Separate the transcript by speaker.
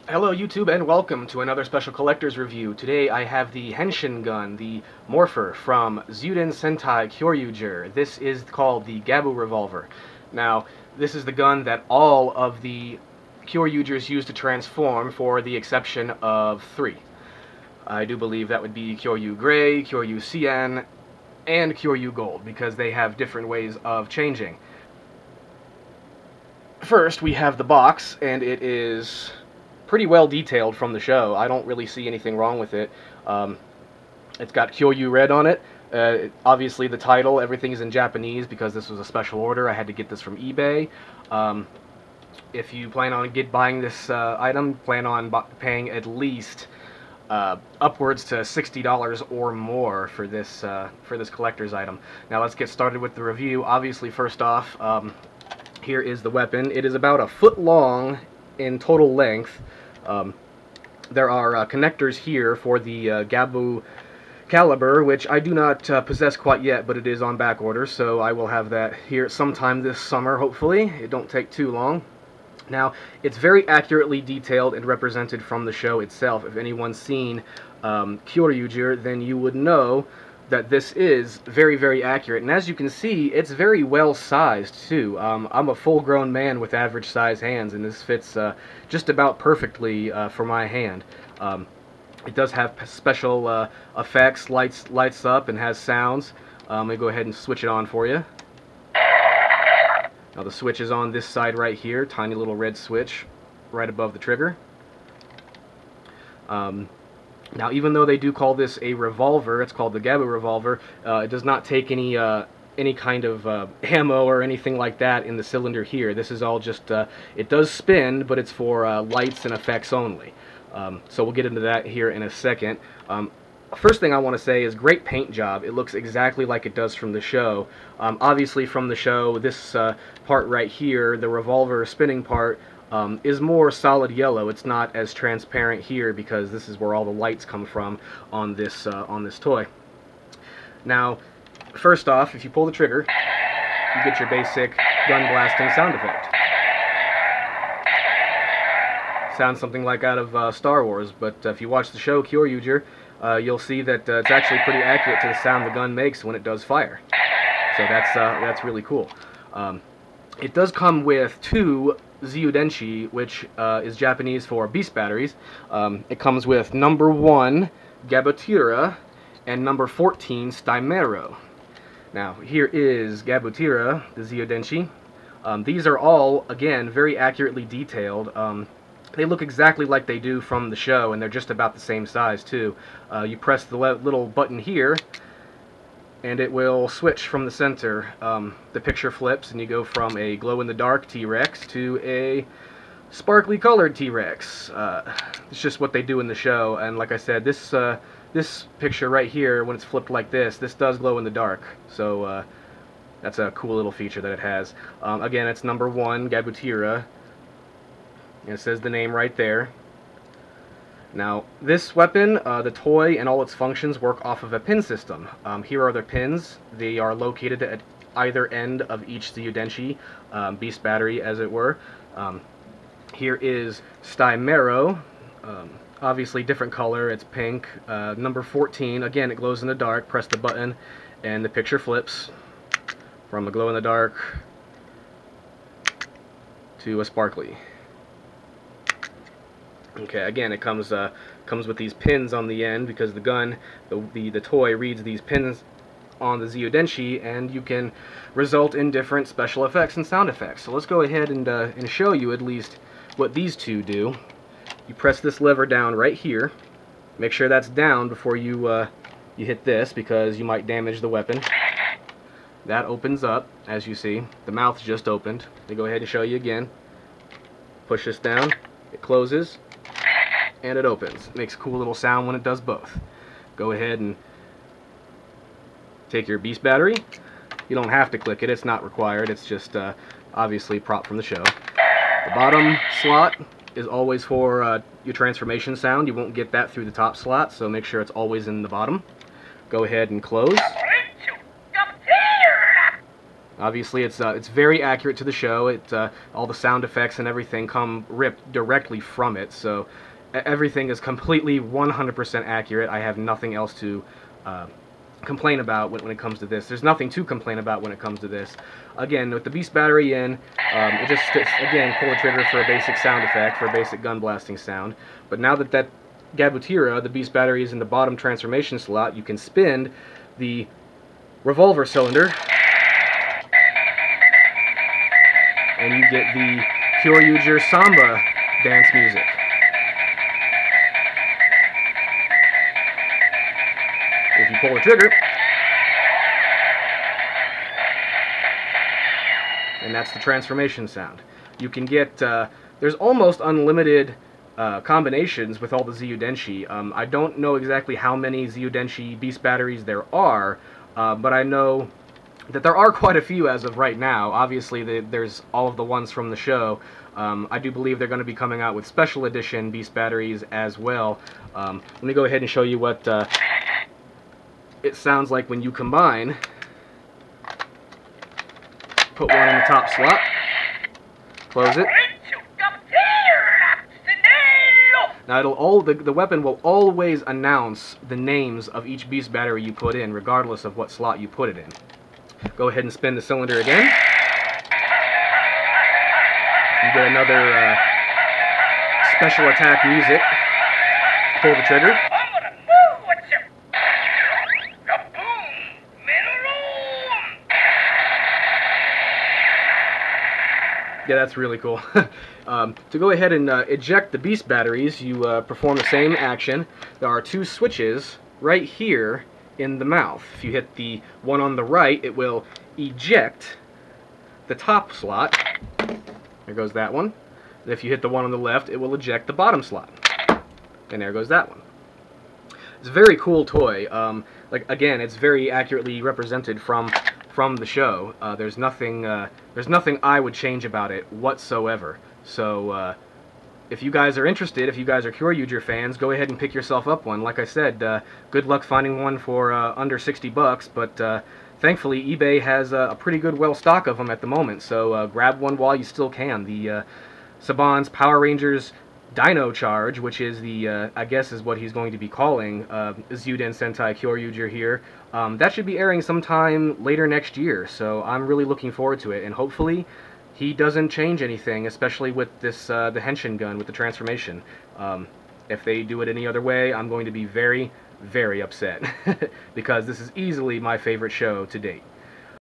Speaker 1: Hello YouTube and welcome to another special collector's review. Today I have the Henshin gun, the Morpher from Zyuden Sentai Kyoryuger. This is called the Gaburevolver. Now, this is the gun that all of the Kyoryugers use to transform for the exception of 3. I do believe that would be Kyoryu Gray, Kyoryu Saiyan, and Kyoryu Gold, because they have different ways of changing. First, we have the box, and it is pretty well detailed from the show. I don't really see anything wrong with it. It's got Kyoryu Red on it. Obviously the title, everything's in Japanese because this was a special order. I had to get this from eBay. If you plan on buying this item, plan on paying at least upwards to $60 or more for this collector's item. Now let's get started with the review. Obviously, first off, here is the weapon. It is about a foot long in total length. There are connectors here for the Gabu caliber, which I do not possess quite yet, but it is on back order, so I will have that here sometime this summer, hopefully. It don't take too long. Now, it's very accurately detailed and represented from the show itself. If anyone's seen Kyoryuger, then you would know that this is very, very accurate. And as you can see, it's very well sized too. I'm a full-grown man with average size hands, and this fits just about perfectly for my hand. It does have special effects, lights up, and has sounds. Let me go ahead and switch it on for you. Now the switch is on this side right here, tiny little red switch right above the trigger. Now, even though they do call this a revolver, it's called the Gaburevolver, it does not take any kind of ammo or anything like that in the cylinder here. This is all just, it does spin, but it's for lights and effects only. So we'll get into that here in a second. First thing I want to say is great paint job. It looks exactly like it does from the show. Obviously from the show, this part right here, the revolver spinning part, is more solid yellow. It's not as transparent here because this is where all the lights come from on this toy. Now, first off, if you pull the trigger, you get your basic gun blasting sound effect. Sounds something like out of Star Wars, but if you watch the show Kyoryuger, you'll see that it's actually pretty accurate to the sound the gun makes when it does fire. So that's really cool. It does come with 2 Zyudenshi, which is Japanese for beast batteries. It comes with number 1 Gaburevolver and number 14 Stymero. Now here is Gaburevolver, the Zyudenshi. These are all, again, very accurately detailed. They look exactly like they do from the show, and they're just about the same size too. You press the little button here, and it will switch from the center. The picture flips, and you go from a glow-in-the-dark T-Rex to a sparkly colored T-Rex. It's just what they do in the show, and like I said, this picture right here, when it's flipped like this does glow in the dark. So that's a cool little feature that it has. Again, it's number 1 Gaburevolver, and it says the name right there. Now, this weapon, the toy and all its functions work off of a pin system. Here are the pins. They are located at either end of each Zyudenshi, beast battery as it were. Here is Stymero, obviously different color, it's pink. Number 14, again it glows in the dark, press the button and the picture flips from a glow in the dark to a sparkly. Okay, again, it comes with these pins on the end because the gun, the toy reads these pins on the Zyudenshi, and you can result in different special effects and sound effects. So let's go ahead and show you at least what these two do. You press this lever down right here. Make sure that's down before you hit this, because you might damage the weapon. That opens up, as you see. The mouth just opened. Let me go ahead and show you again. Push this down. It closes. And it opens. It makes a cool little sound when it does both. Go ahead and take your beast battery. You don't have to click it, it's not required, it's just obviously prop from the show. The bottom slot is always for your transformation sound. You won't get that through the top slot, so make sure it's always in the bottom. Go ahead and close. Obviously, it's very accurate to the show. All the sound effects and everything come ripped directly from it, so everything is completely 100% accurate. I have nothing else to complain about when it comes to this. There's nothing to complain about when it comes to this. Again, with the beast battery in, it just again, pull the trigger for a basic sound effect, for a basic gun blasting sound. But now that Gabutira, the beast battery, is in the bottom transformation slot, you can spin the revolver cylinder, and you get the Kyoryuger Samba dance music. If you pull the trigger, and that's the transformation sound. You can get, there's almost unlimited combinations with all the Zyudenshi. I don't know exactly how many Zyudenshi beast batteries there are, but I know that there are quite a few as of right now. Obviously, there's all of the ones from the show. I do believe they're going to be coming out with special edition beast batteries as well. Let me go ahead and show you what it sounds like when you combine. Put one in the top slot, close it. Now the weapon will always announce the names of each beast battery you put in, regardless of what slot you put it in. Go ahead and spin the cylinder again. You get another special attack music. Pull the trigger. Yeah, that's really cool. To go ahead and eject the beast batteries, you perform the same action. There are two switches right here in the mouth. If you hit the one on the right, it will eject the top slot. There goes that one. And if you hit the one on the left, it will eject the bottom slot. And there goes that one. It's a very cool toy. Like, again, it's very accurately represented from the show. There's nothing I would change about it whatsoever. So if you guys are interested, if you guys are Kyoryuger fans, go ahead and pick yourself up one. Like I said, good luck finding one for under 60 bucks, but thankfully eBay has a pretty good stock of them at the moment, so grab one while you still can. The Saban's Power Rangers Dino Charge, which is the, I guess is what he's going to be calling Zyuden Sentai Kyoryuger here, that should be airing sometime later next year, so I'm really looking forward to it, and hopefully he doesn't change anything, especially with this the Henshin gun, with the transformation. If they do it any other way, I'm going to be very, very upset, because this is easily my favorite show to date.